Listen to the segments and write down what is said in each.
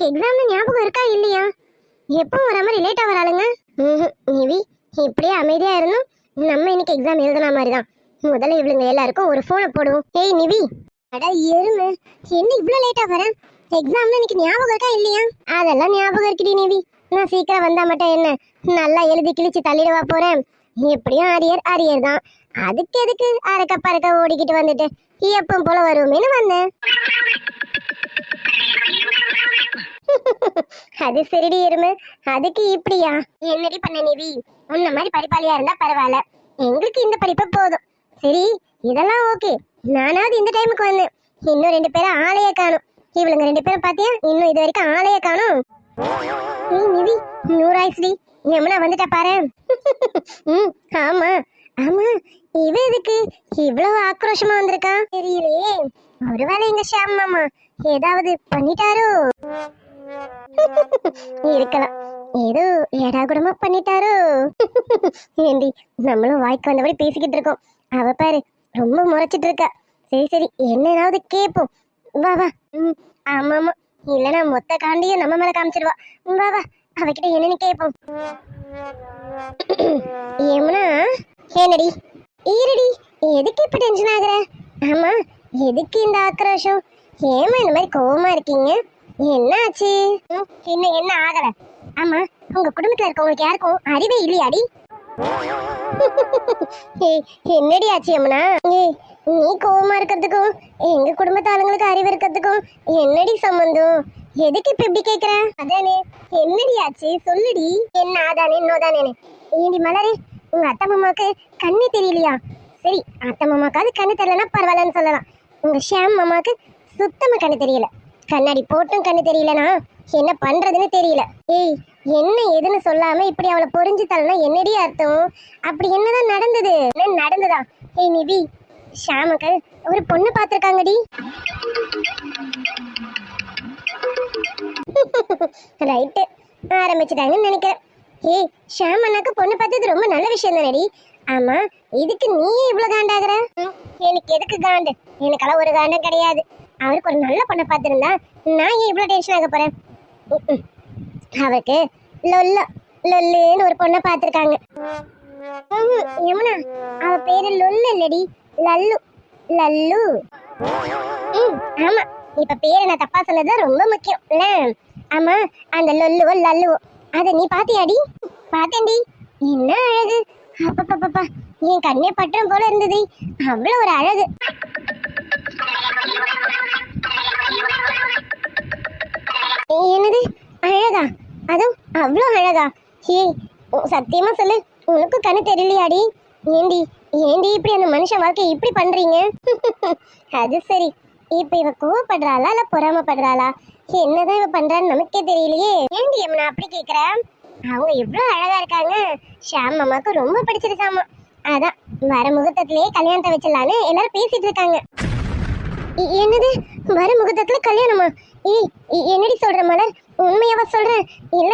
இன்னைக்கு எக்ஸாம்ல ஞாபகம் இருக்கா இல்லையா? எப்பவும் வர மாதிரி லேட்டா வராளுங்க. நிவி இப்படியே அமைதியா இருந்தோம். நம்ம இன்னைக்கு எக்ஸாம் எழுதுன மாதிரி தான். முதல்ல இவளுங்க எல்லாருக்கும் ஒரு போனை போடுவோம். ஏய் நிவி, அட எருமை, என்ன இவ்வளவு லேட்டா வரேன்? எக்ஸாம்ல இன்னைக்கு ஞாபகம் இருக்கா இல்லையா? அதெல்லாம் ஞாபகம் இருக்குடி நிவி. நான் சீக்கிரம் வந்தா மட்டும் என்ன, நல்லா எழுதி கிழிச்சு தள்ளிடுவா போறேன். எப்படியும் அரியர் தான். அதுக்கு எதுக்கு அரைக்க பறக்க ஓடிக்கிட்டு வந்துட்டு எப்பவும் போல வருவோமேனு வந்தேன். அது சரிடி எருமை, அதுக்கு இப்படியா? என்னடி பண்ண நிவி? உன்ன மாதிரி படிப்பாளியா இருந்தா பரவாயில்ல, எங்களுக்கு இந்த படிப்பு போதும். சரி இதெல்லாம் ஓகே, நானாவது இந்த டைமுக்கு வந்தேன். இன்னும் 2 பேரும் ஆளையே காணும். இவளுங்க 2 பேரும் பாத்தியா, இன்னும் இது வரைக்கும் ஆளையே காணும். ஏய் நிவி, 100 ஆயிடுச்சுடி. யமுனா வந்துட்டா பாரு. ஆமா ஆமா, இவ எதுக்கு இவ்வளவு ஆக்ரோஷமா வந்திருக்கா தெரியலையே. ஒருவேளை எங்க ஷாம் மாமா ஏதாவது பண்ணிட்டாரோ? இருக்கலாம், ஏதோ ஏடாகுடமா பண்ணிட்டாரோ. ஏண்டி, நம்மளும் வாய்க்கு வந்தபடி பேசிக்கிட்டு இருக்கோம், அவ பாரு ரொம்ப முறைச்சிட்டு இருக்கா. சரி சரி, என்னதாவது கேப்போம். வா வா. ஆமா ஆமா, இல்லைன்னா மொத்த காண்டியும் நம்ம மேல காமிச்சிருவா. வா வா, அவகிட்ட என்னன்னு கேப்போம். யமுனா, ஏனடி ஈரடி, எதுக்கு இப்ப டென்ஷன் ஆகுற? ஆமா, எதுக்கு இந்த ஆக்ரோஷம்? ஏமா இந்த மாதிரி கோவமா இருக்கீங்க? என்ன ஆச்சு? இன்னும் என்ன ஆகல? ஆமா, உங்க குடும்பத்துல இருக்கவங்களுக்கு யாருக்கும் அறிவே இல்லையாடி? என்னடி ஆச்சு யமுனா? நீ கோவமா இருக்கிறதுக்கும் எங்க குடும்பத்து ஆளுங்களுக்கு அறிவு இருக்கிறதுக்கும் என்னடி சம்பந்தம்? எதுக்கு இப்ப இப்படி கேக்குற? அதானே, என்னடி ஆச்சு சொல்லுடி. என்ன ஆதானே நோதானே? ஏண்டி மலரே, உங்க அத்தை மாமாவுக்கு கண்ணு தெரியலையா? சரி, அத்தை மாமாக்காவது கண்ணு தெரியலன்னா பரவாயில்லன்னு சொல்லலாம். உங்க ஷாம் மாமாவுக்கு சுத்தமா கண்ணு தெரியல. கண்ணாடி போட்டும் கண்ணு தெரியலனா என்ன பண்றதுன்னு தெரியல. ஏய், என்ன ஏதுன்னு சொல்லாம இப்படி அவளை பொறிஞ்சு தள்ளனா என்னடி அர்த்தம்? அப்படி என்னதான் நடந்தது? என்ன நடந்ததா? ஏய் நிவி, ஷாமுக்கு ஒரு பொண்ணு பாத்திருக்காங்கடி. ரைட்டு, ஆரம்பிச்சுட்டாங்கன்னு நினைக்கிறேன். ஏய், ஷாம் அண்ணாக்கு பொண்ணு பார்த்தது ரொம்ப நல்ல விஷயம் தானடி. ஆமா, இதுக்கு நீ இவ்வளவு காண்டாகிற? எனக்கு எதுக்கு காண்டு? எனக்கெல்லாம் ஒரு காண்டம் கிடையாது. அவருக்கு ஒரு நல்ல பொண்ணை பார்த்திருந்தா நான் ஏன் இவ்வளவு டென்ஷன் ஆக போறேன்? அவருக்கு லொல்லுன்னு ஒரு பொண்ணை பார்த்திருக்காங்க. யமுனா, அவ பேரு லொல்லு இல்லடி, லல்லு. லல்லு. ஆமா, இப்ப பேரு நான் தப்பா சொன்னது ரொம்ப முக்கியம் இல்ல? ஆமா, அந்த லொல்லுவோ லல்லுவோ அத நீ பாத்தியாடி? பாத்தேன்டி. என்ன அழகு! அப்பப்பப்பா, என் கண்ணே பட்டம் போல இருந்தது. அவ்வளவு ஒரு அழகு. என்னது அழகா? அதுவும் அவ்வளோ அழகா? ஏய், சத்தியமா சொல்லு, உனக்கு கண்ணு தெரியலையாடி? ஏண்டி ஏண்டி இப்படி அந்த மனுஷன் வாழ்க்கை இப்படி பண்றீங்க? அது சரி, இப்ப இவ கோவப்படுறாளா இல்ல பொறாமப்படுறாளா? என்னதான் இவ பண்றான்னு நமக்கே தெரியலையே. ஏண்டி யமுனா அப்படி கேக்குற? அவங்க எவ்வளவு அழகா இருக்காங்க. ஷாம் மாமாக்கு ரொம்ப பிடிச்சிருக்காமா. அதான் வர முகூர்த்தத்திலேயே கல்யாணத்தை வச்சிடலான்னு எல்லாரும் பேசிட்டு இருக்காங்க. என்னது, வர முகூர்த்தத்துல கல்யாணமா? ஏய், என்னடி சொல்ற மலர்? உண்மையாவா சொல்ற? இல்ல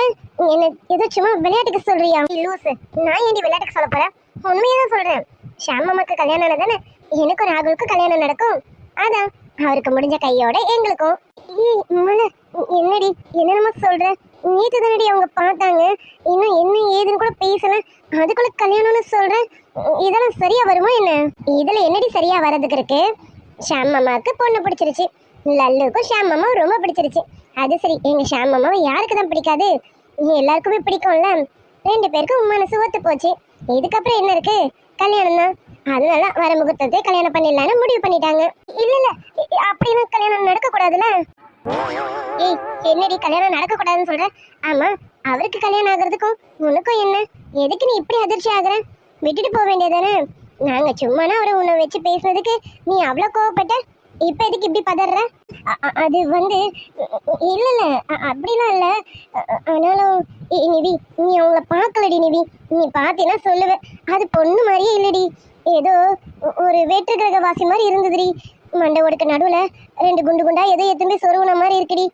என்ன ஏதோ சும்மா விளையாட்டுக்கு சொல்றியா? லூசு, நான் ஏண்டி விளையாட்டுக்கு சொல்ல போறேன்? உண்மையாதான் சொல்றேன். ஷாம் மாமாக்கு கல்யாணம் தானே எனக்கும் ராகுலுக்கும் கல்யாணம் நடக்கும். அதான் அவருக்கு முடிஞ்ச கையோட எங்களுக்கும். ஏய் மலர், என்னடி என்னென்னமா சொல்ற? நேற்று தானடி அவங்க பார்த்தாங்க, இன்னும் என்ன ஏதுன்னு கூட பேசல, அதுக்குள்ள கல்யாணம்னு சொல்ற. இதெல்லாம் சரியா வருமா என்ன? இதுல என்னடி சரியா வர்றதுக்கு இருக்கு? ஷாம் மாமாவுக்கு பொண்ணு பிடிச்சிருச்சு, லல்லுக்கும் ஷாம் மாமா ரொம்ப பிடிச்சிருச்சு. அது சரி, எங்க ஷாம் மாமாவை யாருக்கு தான் பிடிக்காது? எல்லாருக்குமே பிடிக்கும்ல. 2 பேருக்கும் மனசு ஒத்து போச்சு. இதுக்கப்புறம் என்ன இருக்கு? கல்யாணம் தான். அதனால வர முகூர்த்தத்தை கல்யாணம் பண்ணிடலான்னு முடிவு பண்ணிட்டாங்க. இல்ல இல்ல, அப்படின்னா கல்யாணம் நடக்க கூடாதுல்ல? ஏய், என்னடி கல்யாணம் நடக்க கூடாதுன்னு சொல்ற? ஆமா, அவருக்கு கல்யாணம் ஆகுறதுக்கும் உனக்கும் என்ன? எதுக்கு நீ இப்படி அதிர்ச்சி ஆகுற? விட்டுட்டு போக வேண்டியதானே? நாங்க சும்மானா அவரை உன்னை வச்சு பேசுனதுக்கு நீ அவ்வளோ கோவப்பட்ட, இப்ப எதுக்கு இப்படி பதற? அது வந்து இல்ல இல்ல, அப்படிலாம் இல்ல. ஆனாலும் நிவி, நீ அவங்கள பார்க்கலடி நிவி. நீ பார்த்தீங்கன்னா சொல்லுவ, அது பொண்ணு மாதிரியே இல்லடி, ஏதோ ஒரு வேற்று கிரக வாசி மாதிரி இருந்ததுடி. மண்டை ஒடுக்க நடுவுல 2 குண்டு குண்டா ஏதோ எதுவுமே சொருவுன மாதிரி இருக்குடி.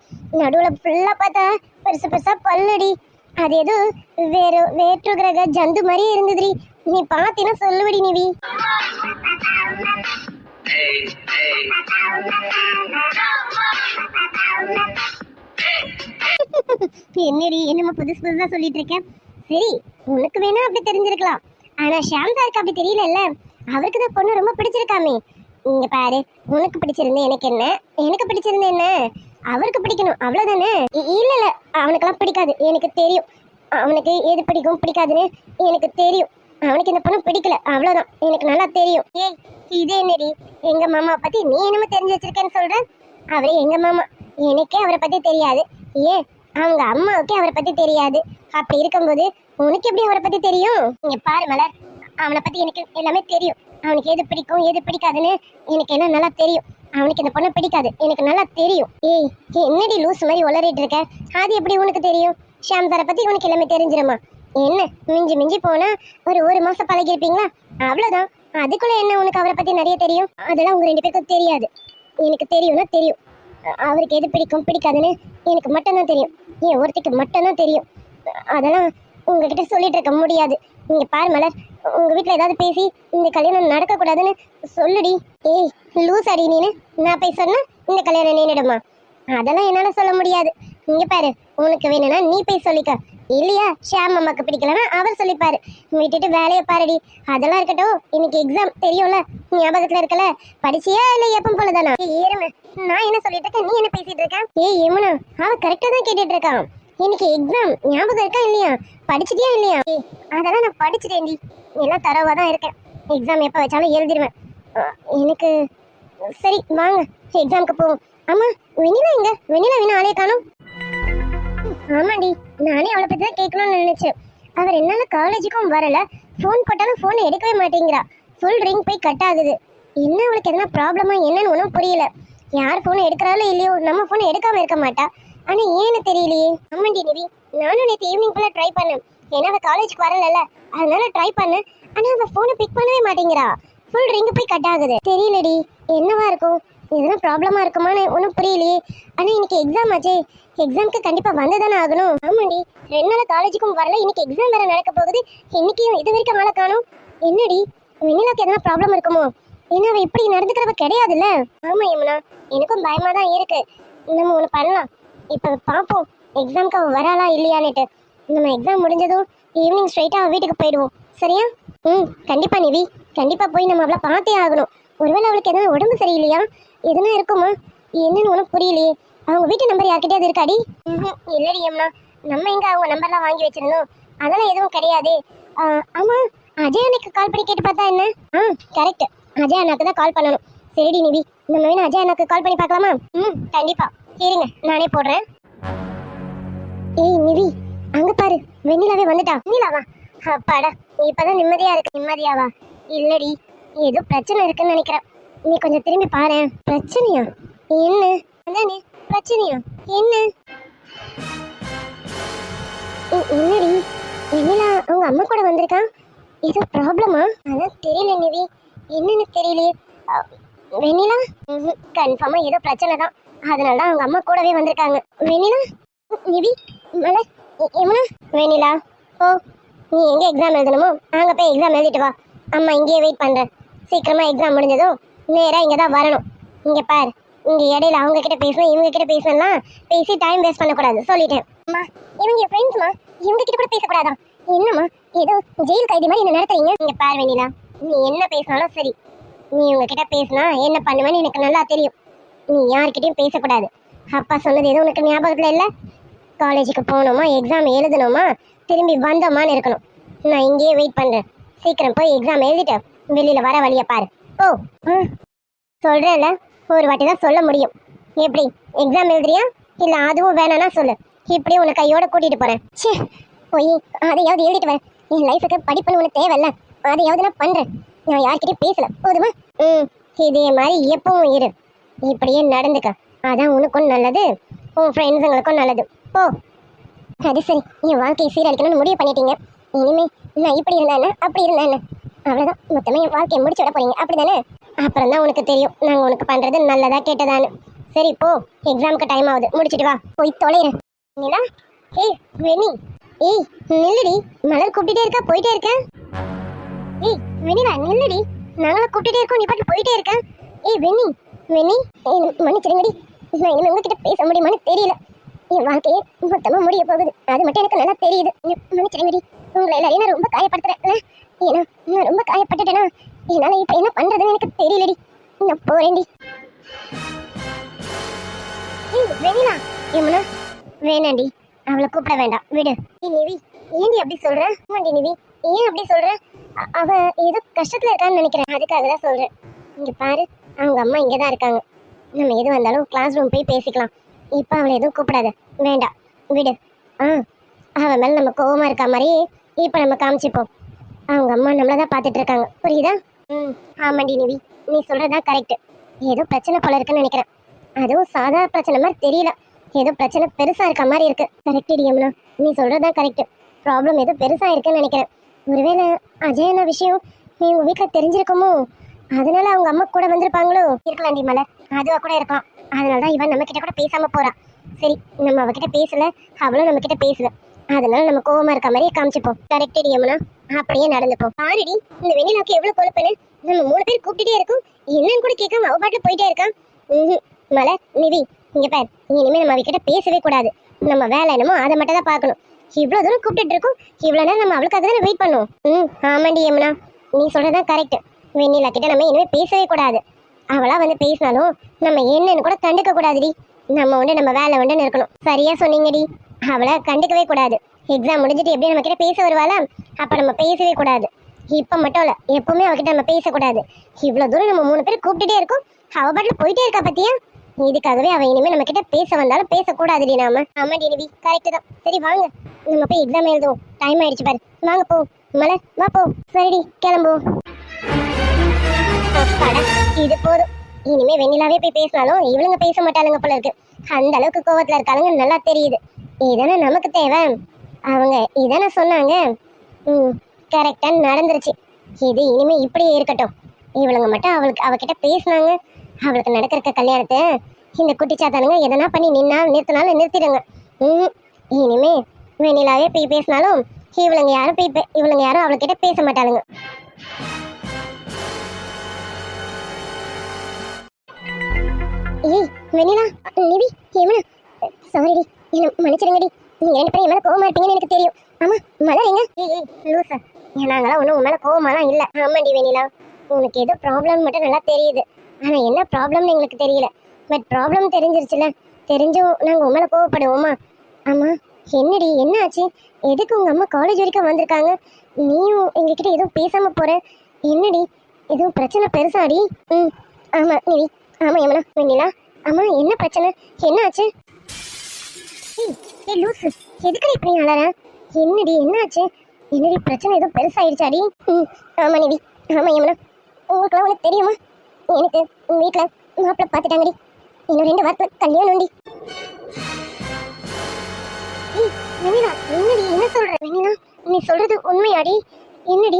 நடுவுல ஃபுல்லா பார்த்தா பெருசு பெருசா பல்லடி. அது ஏதோ வேற்று கிரக ஜந்து மாதிரியே இருந்ததுடி. நீ பார்த்தீங்கன்னா சொல்லுவடி நிவி. என்னடி என்னமோ புதுசு புதுசா சொல்லிட்டு இருக்கேன். சரி, உனக்கு வேணா அப்படி தெரிஞ்சிருக்கலாம், ஆனா ஷாம் சாருக்கு அப்படி தெரியல. அவருக்கு தான் பொண்ணு ரொம்ப பிடிச்சிருக்காமே. இங்க பாரு, உனக்கு பிடிச்சிருந்து எனக்கு என்ன, எனக்கு பிடிச்சிருந்து என்ன, அவருக்கு பிடிக்கணும் அவ்வளவுதானே. இல்ல இல்ல, அவனுக்கெல்லாம் பிடிக்காது, எனக்கு தெரியும். அவனுக்கு எது பிடிக்கும் பிடிக்காதுன்னு எனக்கு தெரியும். அவனுக்கு இந்த பொண்ணு பிடிக்கல, அவ்வளவுதான், எனக்கு நல்லா தெரியும். ஏய், இதே என்னடி, எங்க மாமா பத்தி நீ என்னமோ தெரிஞ்சு வச்சிருக்கேன்னு சொல்ற? அவரு எங்க மாமா, எனக்கே அவரை பத்தி தெரியாது. ஏன் அவங்க அம்மாவுக்கே அவரை பத்தி தெரியாது. அப்படி இருக்கும்போது உனக்கு எப்படி அவரை பத்தி தெரியும்? இங்க பாரு மலர், அவனை பத்தி எனக்கு எல்லாமே தெரியும். அவனுக்கு எது பிடிக்கும் எது பிடிக்காதுன்னு எனக்கு எல்லாம் நல்லா தெரியும். அவனுக்கு இந்த பொண்ணை பிடிக்காது, எனக்கு நல்லா தெரியும். ஏய், என்னடி லூஸ் மாதிரி உளறிட்டு இருக்க? அது எப்படி உனக்கு தெரியும்? ஷாம் சாரை பத்தி உனக்கு எல்லாமே தெரிஞ்சிருமா? என்ன மிஞ்சி மிஞ்சி போனா ஒரு மாசம் பழகி இருப்பீங்களா, அவ்வளவுதான். அதுக்குள்ள என்ன உனக்கு அவரை பத்தி நிறைய தெரியும்? அதெல்லாம் உங்க 2 பேருக்கும் தெரியாது. எனக்கு தெரியும்னா தெரியும். அவருக்கு எது பிடிக்கும் பிடிக்காதுன்னு எனக்கு மட்டும்தான் தெரியும். என் ஒருத்திக்கு மட்டும்தான் தெரியும். அதெல்லாம் உங்ககிட்ட சொல்லிட்டு இருக்க முடியாது. இங்க பாரு மலர், உங்க வீட்டுல ஏதாவது பேசி இந்த கல்யாணம் நடக்க கூடாதுன்னு சொல்லுடி. ஏய் லூஸ் அடி நீனு, நான் போய் சொன்னா இந்த கல்யாணம் நின்னுடுமா? அதெல்லாம் என்னால சொல்ல முடியாது. இங்க பாரு, உனக்கு வேணும்னா நீ போய் சொல்லிக்க, இல்லையா ஷாம் அம்மாக்கு பிடிக்கலன்னா அவர் சொல்லிப்பாரு. விட்டுட்டு வேலையை பாருடி. அதெல்லாம் இருக்கட்டும், இன்னைக்கு எக்ஸாம் தெரியும்ல, ஞாபகத்துல இருக்கல? படிச்சியா இல்ல எப்பவும் போலதானா? ஏறுமே, நான் என்ன சொல்லிட்டு இருக்கேன், நீ என்ன பேசிட்டு இருக்க? ஏய் யமுனா, அவ கரெக்டா தான் கேட்டுட்டு இருக்கான். இன்னைக்கு எக்ஸாம் ஞாபகம் இருக்கா இல்லையா? படிச்சிட்டியா இல்லையா? அதெல்லாம் நான் படிச்சுட்டேன்டி, எல்லாம் தரவா தான் இருக்கேன். எக்ஸாம் எப்ப வச்சாலும் எழுதிடுவேன். எனக்கு சரி வாங்க எக்ஸாமுக்கு போவோம். ஆமா, வெண்ணிலா எங்க? வெண்ணிலா வேணும், ஆளே காணும். ஆமாடி, நானே அவளை பத்தி தான் கேட்கணும்னு நினைச்சேன். அவர் என்னால காலேஜுக்கும் வரல, ஃபோன் போட்டாலும் ஃபோனை எடுக்கவே மாட்டேங்கிறா. ஃபுல் ரிங் போய் கட் ஆகுது. என்ன அவளுக்கு எதனா ப்ராப்ளமா என்னன்னு ஒன்றும் புரியல. யார் ஃபோனை எடுக்கிறாளோ இல்லையோ, நம்ம ஃபோனை எடுக்காம இருக்க மாட்டா. ஆனா ஏன்னு தெரியலையே. ஆமாண்டி நிவி, நானும் நேற்று ஈவினிங் போல ட்ரை பண்ணேன். ஏன்னா அவள் காலேஜுக்கு வரல, அதனால ட்ரை பண்ணேன். ஆனா அவள் ஃபோனை பிக் பண்ணவே மாட்டேங்கிறா. ஃபுல் ரிங் போய் கட் ஆகுது. தெரியலடி, என்னவா இருக்கும்? எதனா ப்ராப்ளமா இருக்குமான்னு ஒன்றும் புரியலையே. ஆனா இன்னைக்கு எக்ஸாம் ஆச்சே, எக்ஸாம்க்கு கண்டிப்பா வந்துதானே ஆகணும். ஆமாண்டி, 2 நாள் காலேஜுக்கும் வரல, இன்னைக்கு எக்ஸாம் வேற நடக்க போகுது. இன்னைக்கும் இது வரைக்கும் ஆளை காணும். என்னடி, வெண்ணிலாக்கு எதனா ப்ராப்ளம் இருக்குமோ? ஏன்னா அவ இப்படி நடந்துக்கிறவ கிடையாதுல்ல. ஆமா யமுனா, எனக்கும் பயமா தான் இருக்கு. நம்ம ஒன்று பண்ணலாம், இப்ப பார்ப்போம் எக்ஸாம்க்கு அவ வராளா இல்லையான்னுட்டு. நம்ம எக்ஸாம் முடிஞ்சதும் ஈவினிங் ஸ்ட்ரைட்டா அவ வீட்டுக்கு போயிடுவோம், சரியா? கண்டிப்பா நிவி, கண்டிப்பா போய் நம்ம அவளை பார்த்தே ஆகணும். ஒருவேளை அவளுக்கு எதனா உடம்பு சரியில்லையா, எதனா இருக்குமா என்னன்னு ஒன்றும் புரியலையே. அவங்க வீட்டு நம்பர் யார்கிட்டயாவது இருக்காடி? இல்லடி யமுனா, நம்ம எங்க அவங்க நம்பர்லாம் வாங்கி வச்சிருந்தோம், அதெல்லாம் எதுவும் கிடையாது. ஆமா, அஜய் அண்ணாக்கு கால் பண்ணி கேட்டு பார்த்தா என்ன? கரெக்ட், அஜய் அண்ணாக்கு தான் கால் பண்ணணும். சரிடி நிவி, நம்ம வேணும் அஜய் அண்ணாக்கு கால் பண்ணி பார்க்கலாமா? கண்டிப்பா, இருங்க நானே போடுறேன். ஏய் நிவி, அங்க பாரு, வெண்ணிலாவே வந்துட்டா. வெண்ணிலாவா? அப்பாடா, இப்பதான் நிம்மதியா இருக்கு. நிம்மதியாவா? இல்லடி, ஏதோ பிரச்சனை இருக்குன்னு நினைக்கிறேன். நீ கொஞ்சம் திரும்பி பாரு. பிரச்சனையா? என்ன? அதானே பிரச்சனையா? என்ன? என்னடி, வெண்ணிலா அவங்க அம்மா கூட வந்திருக்கா? ஏதோ ப்ராப்ளமா? அதான் தெரியல நிவி, என்னன்னு தெரியலையே. வெண்ணிலா கன்ஃபார்மா ஏதோ பிரச்சனை தான், அதனால அவங்க அம்மா கூடவே வந்திருக்காங்க. வெண்ணிலா, நிவி, மலர், யமுனா. வெண்ணிலா ஓ, நீ எங்க எக்ஸாம் எழுதணுமோ அங்க போய் எக்ஸாம் எழுதிட்டு வா. அம்மா இங்கேயே வெயிட் பண்றேன். சீக்கிரமா எக்ஸாம் முடிஞ்சதும் நேரா இங்க தான் வரணும். இங்க பாரு, இங்க இடையில அவங்க கிட்ட பேசணும் இவங்க கிட்ட பேசலாம், பேசி டைம் வேஸ்ட் பண்ணக்கூடாது, சொல்லிட்டேன். அம்மா, இவங்க ஃப்ரெண்ட்ஸ்மா, இவங்க கிட்ட கூட பேசக்கூடாதா? என்னம்மா ஏதோ ஜெயில் கைதி மாதிரி என்ன நடத்துறீங்க? இங்க பாரு வெண்ணிலா, நீ என்ன பேசினாலும் சரி, நீ இவங்க கிட்ட பேசினா என்ன பண்ணுவேன்னு எனக்கு நல்லா தெரியும். நீ யார்கிட்டயும் பேசக்கூடாது. அப்பா சொன்னது எதுவும் உனக்கு ஞாபகத்துல இல்ல? காலேஜுக்கு போகணுமா, எக்ஸாம் எழுதணுமா, திரும்பி வந்தோமான்னு இருக்கணும். நான் இங்கேயே வெயிட் பண்றேன். சீக்கிரம் போய் எக்ஸாம் எழுதிட்டு வெளியில வர வழியை பாரு. ஓ சொல்றேன்ல, ஒரு வாட்டி தான் சொல்ல முடியும். எப்படி எக்ஸாம் எழுதுறியா இல்ல அதுவும் வேணாம்னா சொல்லு, இப்படி உன்னை கையோட கூட்டிட்டு போறேன். சே, போய் அதையாவது எழுதிட்டு வரேன். என் லைஃபுக்கு படிப்புன்னு உனக்கு தேவையில்ல, அதையாவது நான் பண்றேன். நான் யார்கிட்டயும் பேசல, போதுமா? இதே மாதிரி எப்பவும் இரு, இப்படியே நடந்துக்க. அதான் உனக்கும் நல்லது, உன் ஃப்ரெண்ட்ஸுங்களுக்கும் நல்லது. ஓ அது சரி, என் வாழ்க்கையை சீரழிக்கணும்னு முடிவு பண்ணிட்டீங்க. இனிமே நான் இப்படி இருந்தா என்ன, அப்படி இருந்தா என்ன, அவ்வளோதான். மொத்தமே என் வாழ்க்கையை முடிச்சு விட போறீங்க, அப்படிதானே? அப்புறம் தான் உனக்கு தெரியும் நாங்கள் உனக்கு பண்றது நல்லதா கேட்டதான்னு. சரி போ, எக்ஸாமுக்கு டைம் ஆகுது, முடிச்சிட்டு வா. போய் தொலைறேன். நிலா, ஏய் வெனி, ஏய் நில்லுடி, மலர் கூப்பிட்டுட்டே இருக்கா, போயிட்டே இருக்கேன். ஏய் வெனிலா நில்லுடி, நாங்களும் கூப்பிட்டுட்டே இருக்கோம், நீ பாட்டு போயிட்டே இருக்கேன். ஏய் வெனி, வெனி மன்னிச்சிருங்கடி, நான் இனிமே உங்ககிட்ட பேச முடியுமான்னு தெரியல. என் வாழ்க்கையே மொத்தமா முடிய போகுது. அது மட்டும் எனக்கு நல்லா தெரியுது. மன்னிச்சிடுங்கடி, உங்களை எல்லாரையும் நான் ரொம்ப காயப்படுத்துறேன். ஏன்னா நான் ரொம்ப காயப்பட்டுட்டேனா என்னால இப்ப என்ன பண்றதுன்னு எனக்கு தெரியலடி. நான் போறேன்டி. வெண்ணிலா, யமுனா வேணாண்டி, அவளை கூப்பிட வேண்டாம், விடு. நிவி, ஏன்டி அப்படி சொல்ற? ஆமாண்டி நிவி, ஏன் அப்படி சொல்ற? அவ ஏதோ கஷ்டத்துல இருக்கான்னு நினைக்கிறேன், அதுக்காக தான் சொல்றேன். இங்க பாரு, அவங்க அம்மா இங்கதான் இருக்காங்க. நம்ம எது வந்தாலும் கிளாஸ் ரூம் போய் பேசிக்கலாம். இப்ப அவளை எதுவும் கூப்பிடாத, வேண்டாம், விடு. அவ மேல நம்ம கோவமா இருக்கா மாதிரி இப்ப நம்ம காமிச்சுப்போம். அவங்க அம்மா நம்மளதான் பாத்துட்டு இருக்காங்க, புரியுதா? ஆமாண்டி நிவி, நீ சொல்றதா கரெக்ட். ஏதோ பிரச்சனை போல இருக்குன்னு நினைக்கிறேன். அதுவும் சாதா பிரச்சனை மாதிரி தெரியல, ஏதோ பிரச்சனை பெருசா இருக்க மாதிரி இருக்கு. கரெக்ட் யமுனா, நீ சொல்றதுதான் கரெக்ட். ப்ராப்ளம் ஏதோ பெருசா இருக்குன்னு நினைக்கிறேன். ஒருவேளை அஜயன விஷயம் உங்க வீட்டுல தெரிஞ்சிருக்குமோ, அதனால அவங்க அம்மா கூட வந்திருப்பாங்களோ? இருக்கலாம்டி மலர், அதுவா கூட இருக்கலாம். அதனாலதான் இவன் நம்ம கிட்ட கூட பேசாம போறான். சரி, நம்ம அவகிட்ட பேசல, அவளும் நம்ம கிட்ட பேசல, அதனால நம்ம கோவமா இருக்க மாதிரியே காமிச்சுப்போம். கரெக்ட் யமுனா, அப்படியே நடந்துப்போம். பாருடி, இந்த வெண்ணிலாவுக்கு எவ்வளவு கொழுப்புன்னு. நம்ம 3 பேர் கூப்பிட்டுட்டே இருக்கோம், என்னன்னு கூட கேட்காம அவ பாட்டுல போயிட்டே இருக்கான். மலர், நிவி, இங்க பார், இனிமே நம்ம அவகிட்ட பேசவே கூடாது. நம்ம வேலை என்னமோ அதை மட்டும் தான் பார்க்கணும். இவ்வளவு தூரம் கூப்பிட்டு இருக்கோம், இவ்வளவு நேரம் நம்ம அவளுக்காக தானே வெயிட் பண்ணுவோம். ஆமாண்டி யமுனா, நீ சொல்றதான் கரெக்ட். வெண்ணிலா கிட்ட நம்ம இனிமே பேசவே கூடாது. அவளா வந்து பேசினாலும் நம்ம என்னன்னு கூட கண்டுக்க கூடாதுடி. நம்ம உண்டு நம்ம வேலை உண்டுன்னு இருக்கணும். சரியா சொன்னீங்கடி, அவளை கண்டுக்கவே கூடாது. எக்ஸாம் முடிஞ்சிட்டு எப்படி நம்ம கிட்ட பேச வருவாளா, அப்ப நம்ம பேசவே கூடாது. இப்ப மட்டும் இல்ல, எப்பவுமே அவகிட்ட நம்ம பேசக்கூடாது. இவ்வளவு தூரம் நம்ம 3 பேர் கூப்பிட்டுட்டே இருக்கோம், அவ பாட்டுல போயிட்டே இருக்கா பத்தியா? இதுக்காகவே அவ இனிமே நம்ம கிட்ட பேச வந்தாலும் பேசக்கூடாதுடி நாம. ஆமாடி நிவி, கரெக்ட் தான். சரி வாங்க, நம்ம போய் எக்ஸாம் எழுதுவோம். டைம் ஆயிடுச்சு பாரு, வாங்க போ. மலர் வா போ. சரிடி, கிளம்புவோம். இது போதும். இனிமே வெண்ணிலாவே போய் பேசினாலும் இவளுங்க பேச மாட்டாளுங்க போல இருக்கு. அந்த அளவுக்கு கோவத்துல இருக்காளுங்க, நல்லா தெரியுது. இதானே நமக்கு தேவை. அவங்க இதானே சொன்னாங்க. கரெக்டா நடந்துருச்சு. இது இனிமே இப்படியே இருக்கட்டும். இவளுங்க மட்டும் அவகிட்ட பேசினாங்க, அவளுக்கு நடக்கிற கல்யாணத்தை இந்த குட்டிச்சாத்தானுங்க எதனா பண்ணி நிறுத்தினாலும் நிறுத்திடுங்க. இனிமே வெண்ணிலாவே போய் பேசினாலும் இவளுங்க யாரும் அவள்கிட்ட பேச மாட்டாளுங்க. ஏய் வெண்ணிலா, நிவி, யமுனா, சாரிடி, என்ன மன்னிச்சிடுங்கடி. நீங்க 2 பேரும் என் மேல கோவமா இருப்பீங்கன்னு எனக்கு தெரியும். ஆமா, மலர் எங்க? ஏய் லூசா, நாங்களாம் ஒன்றும் உன் மேல கோவமாலாம் இல்லை. ஆமாண்டி வெண்ணிலா, உனக்கு ஏதோ ப்ராப்ளம் மட்டும் நல்லா தெரியுது. ஆனா என்ன ப்ராப்ளம்னு எங்களுக்கு தெரியல. பட் ப்ராப்ளம் தெரிஞ்சிருச்சுல, தெரிஞ்சும் நாங்க உன் மேல கோவப்படுவோமா? ஆமா, என்னடி, என்ன ஆச்சு? எதுக்கு உங்க அம்மா காலேஜ் வரைக்கும் வந்திருக்காங்க, நீயும் எங்ககிட்ட எதுவும் பேசாம போற? என்னடி, எதுவும் பிரச்சனை பெருசாடி? ஆமா நிவி, ஆமா யமுனா, வெண்ணிலா, ஆமா என்ன பிரச்சனை, என்ன ஆச்சு? ஏய் லூசு, எதுக்கடி இப்படி அலற? என்னடி, என்ன ஆச்சு? என்னடி பிரச்சனை, எதுவும் பெருசாயிடுச்சாடி? ஆமா நிவி, ஆமா யமுனா, உங்களுக்குலாம் உனக்கு தெரியுமா, எனக்கு வீட்டுல மாப்பிள்ள பாத்துட்டாங்கடி. இன்னும் 2 வாரத்துல கல்யாணம் உண்டி. வெண்ணிலா, என்னடி என்ன சொல்ற? வெண்ணிலா, நீ சொல்றது உண்மையாடி? என்னடி,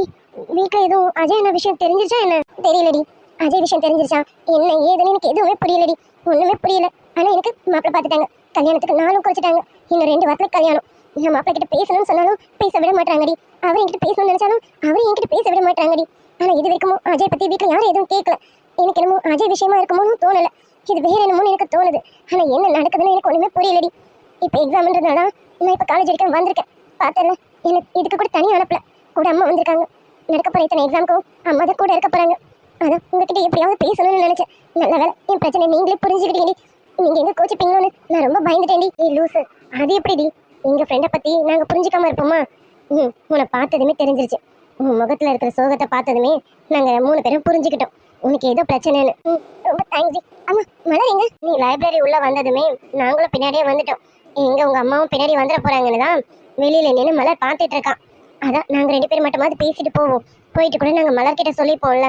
வீட்டுல எதுவும் அஜய் என்ன விஷயம் தெரிஞ்சிருச்சா என்ன? தெரியலடி, அஜய் விஷயம் தெரிஞ்சிருச்சா என்ன ஏதுன்னு எனக்கு எதுவுமே புரியலடி, ஒண்ணுமே புரியல. ஆனா எனக்கு மாப்பிள்ள பாத்துட்டாங்க, கல்யாணத்துக்கு நாளும் குறைச்சிட்டாங்க. இன்னும் 2 வாரத்துல கல்யாணம். நான் மாப்பிள்ள கிட்ட பேசணும்னு சொன்னாலும் பேச விட மாட்டாங்கடி. அவர் என்கிட்ட பேசணும்னு நினைச்சாலும் அவர் என்கிட்ட பேச விட மாட்டாங்கடி. ஆனா இது வரைக்கும் அஜய் பத்தி வீட்டுல யாரும் எதுவும் கேட்கல. எனக்கு என்னமோ அஜய் விஷயமா இருக்குமோன்னு தோணல, இது வேற என்னமோன்னு எனக்கு தோணுது. ஆனா என்ன நடக்குதுன்னு எனக்கு ஒண்ணுமே புரியலடி. இப்ப எக்ஸாம்ன்றதுனால நான் இப்ப காலேஜ் வரைக்கும் வந்திருக்கேன். பார்த்தல, எனக்கு இதுக்கு கூட தனியாக அனுப்பல, கூட அம்மா வந்திருக்காங்க. நடக்க போற இத்தனை எக்ஸாமுக்கும் அம்மா தான் கூட இருக்க போறாங்க. அதான் உங்ககிட்ட எப்படியாவது பேசணும்னு நினைச்சேன். நல்ல வேலை, என் பிரச்சனை நீங்களே புரிஞ்சுக்கிட்டீங்க. நீங்க எங்க கோச்சிப்பீங்களோன்னு நான் ரொம்ப பயந்துட்டேன்டி. லூசு, அது எப்படிடி? எங்க ஃப்ரெண்டை பத்தி நாங்க புரிஞ்சுக்காம இருப்போமா? உன்னை பார்த்ததுமே தெரிஞ்சிருச்சு. உன் முகத்துல இருக்கிற சோகத்தை பார்த்ததுமே நாங்க 3 பேரும் புரிஞ்சுக்கிட்டோம் உனக்கு ஏதோ பிரச்சனைன்னு. ரொம்ப தேங்க்ஸ் டி. ஆமா மலர் எங்க? நீ லைப்ரரி உள்ள வந்ததுமே நாங்களும் பின்னாடியே வந்துட்டோம். எங்க உங்க அம்மாவும் பின்னாடி வந்துட போறாங்கன்னு தான் வெளியில நின்று மலர் பார்த்துட்டு இருக்கான். அதான் நாங்க 2 பேரும் மட்டுமாவது பேசிட்டு போவோம். போயிட்டு கூட நாங்க மலர்கிட்ட சொல்லிப்போம்ல.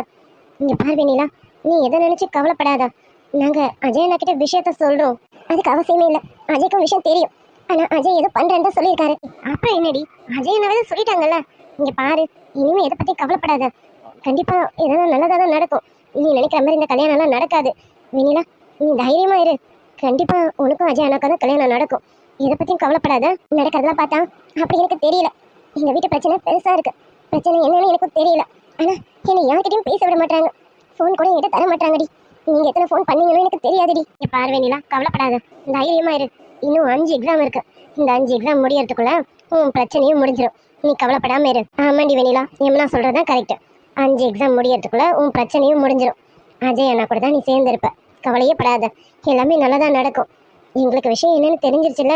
இங்க பார்வீங்களா, நீ எதை நினைச்சு கவலைப்படாதா. நாங்க அஜய் அண்ணா கிட்ட விஷயத்த சொல்றோம், அதுக்கு அவசியமே இல்லை. அஜய்க்கும் விஷயம் தெரியும், ஆனா அஜய் ஏதோ பண்றேன்னு தான் சொல்லியிருக்காரு. அப்புறம் என்னடி, அஜய் அண்ணாவே சொல்லிட்டாங்கல்ல. இங்க பாரு, இனிமே எதை பத்தி கவலைப்படாத. கண்டிப்பா எதனா நல்லதா தான் நடக்கும். நீ நினைக்கிற மாதிரி இந்த கல்யாணம் எல்லாம் நடக்காது. வெண்ணிலா, நீ தைரியமா இரு. கண்டிப்பா உனக்கும் அஜய் அண்ணாக்கா தான் கல்யாணம் நடக்கும். இதை பத்தியும் கவலைப்படாத. நடக்கிறதெல்லாம் பார்த்தா அப்படி எனக்கு தெரியல. எங்க வீட்டு பிரச்சனை பெருசா இருக்கு. பிரச்சனை என்னன்னு எனக்கும் தெரியல. ஆனா என்னை யார்கிட்டயும் பேச விட மாட்டாங்க. ஃபோன் கூட என்கிட்ட தர மாட்டாங்கடி. நீங்க எத்தனை ஃபோன் பண்ணீங்கன்னு எனக்கு தெரியாதுடி. பாரு வெண்ணிலா, கவலைப்படாத, தைரியமா இரு. இன்னும் 5 எக்ஸாம் இருக்கு. இந்த 5 எக்ஸாம் முடியறதுக்குள்ள உன் பிரச்சனையும் முடிஞ்சிடும். நீ கவலைப்படாம இரு. ஆமாண்டி வெண்ணிலா, எம்னா சொல்றதுதான் கரெக்ட். 5 எக்ஸாம் முடியறதுக்குள்ள உன் பிரச்சனையும் முடிஞ்சிடும். அஜய் அண்ணா கூட தான் நீ சேர்ந்திருப்ப. கவலையே படாத, எல்லாமே நல்லதா நடக்கும். எங்களுக்கு விஷயம் என்னன்னு தெரிஞ்சிருச்சுல்ல,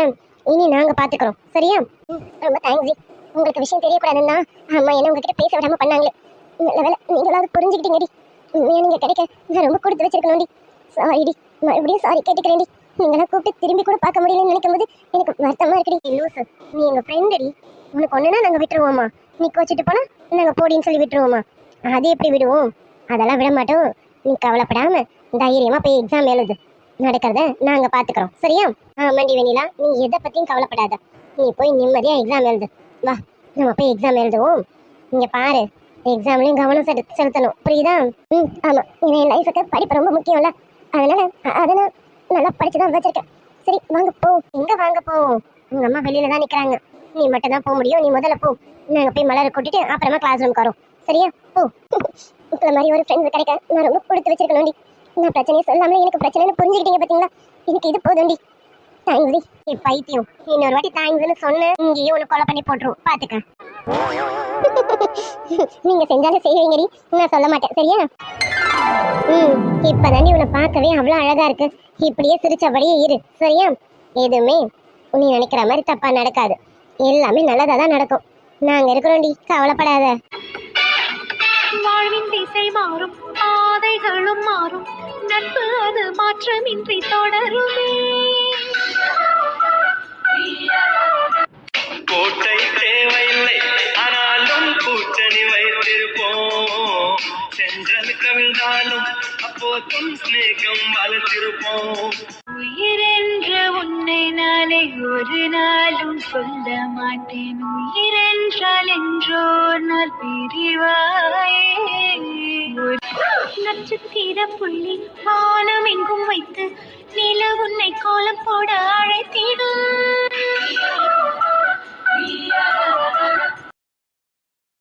இனி நாங்க பாத்துக்கிறோம். சரியா? ரொம்ப தேங்க்ஸ். உங்களுக்கு விஷயம் தெரியக்கூடாதுன்னா அம்மா என்ன உங்ககிட்ட பேச விடாம பண்ணாங்களே. நல்ல வேலை நீங்களாவது புரிஞ்சுக்கிட்டீங்கடி. நீங்க கிடைக்க நான் ரொம்ப கொடுத்து வச்சிருக்கணும்டி. சாரிடி, மறுபடியும் சாரி கேட்டுக்கிறேன்டி. நீங்களாம் கூப்பிட்டு திரும்பி கூட பார்க்க முடியலன்னு நினைக்கும் போது எனக்கு வருத்தமா இருக்குடி. லூசு, நீ எங்க ஃப்ரெண்டுடி. உனக்கு ஒண்ணுனா நாங்க விட்டுருவோமா? நீ கோச்சிட்டு போனா நாங்க போடின்னு சொல்லி விட்டுருவோமா? அது எப்படி விடுவோம்? அதெல்லாம் விட மாட்டோம். நீ கவலைப்படாம தைரியமா போய் எக்ஸாம் எழுது. நடக்கிறத நாங்க பாத்துக்கிறோம். சரியா? ஆமாண்டி வெண்ணிலா, நீ எதை பத்தியும் கவலைப்படாத. நீ போய் நிம்மதியா எக்ஸாம் எழுது. வா, நம்ம போய் எக்ஸாம் எழுதுவோம். இங்க பாரு, எக்ஸாம்லயும் கவனம் செலுத்தணும். புரியுதா? ஆமா, என் லைஃபுக்கு படிப்பு ரொம்ப முக்கியம்ல. அதனால அதை நான் நல்லா படிச்சுதான் வச்சிருக்கேன். சரி வாங்க போ. எங்க வாங்க போவோம்? உங்க அம்மா வெளியில தான் நிக்கிறாங்க. நீ மட்டும் தான் போக முடியும். நீ முதல்ல போ. நாங்க போய் மலரை கூட்டிட்டு அப்புறமா கிளாஸ் ரூம்க்கு வரோம். சரியா? போ. இந்த மாதிரி ஒரு ஃப்ரெண்ட்ஸ் கிடைக்க நான் ரொம்ப கொடுத்து வச்சிருக்கணும்டி. நான் பிரச்சனையை சொல்லாமலே எனக்கு பிரச்சனைன்னு புரிஞ்சுக்கிட்டீங்க பாத்தீங்களா? எனக்கு இது போதும்டி. தேங்க்ஸ்டி. பைத்தியம், இன்னொரு வாட்டி தேங்க்ஸ்னு சொன்ன இங்கேயே உனக்கு கொலை பண்ணி போட்டுரும். பாத்துக்க. நீங்க செஞ்சாலும் செய்வீங்கடி, நான் சொல்ல மாட்டேன். சரியா? இப்பதாண்டி உன்னை பார்க்கவே அவ்வளவு அழகா இருக்கு. இப்படியே சிரிச்சபடியே இரு. சரியா? எதுவுமே நீ நினைக்கிற மாதிரி தப்பா நடக்காது. எல்லாமே நல்லதா தான் நடக்கும். நாங்க இருக்கிறோம்டி, கவலைப்படாத. வாழ்வின் திசை மாறும், பாதைகளும் மாறும், நட்பு அது மாற்றமின்றி தொடருமே. கோட்டை தேவையில்லை, ஆனாலும் கூச்சணி வைத்திருப்போம். சென்றல் கவிழ்ந்தாலும் அப்போதும் ஸ்நேகம் வளர்த்திருப்போம். உயிரென்ற உன்னை நாளை ஒரு நாளும் சொல்ல மாட்டேன். உயிரென்றால் என்றோர் நாள் பிரிவாயே. நட்சத்திர புள்ளி வானம் எங்கும் வைத்து நில உன்னை கோலம் போட அழைத்திடும்.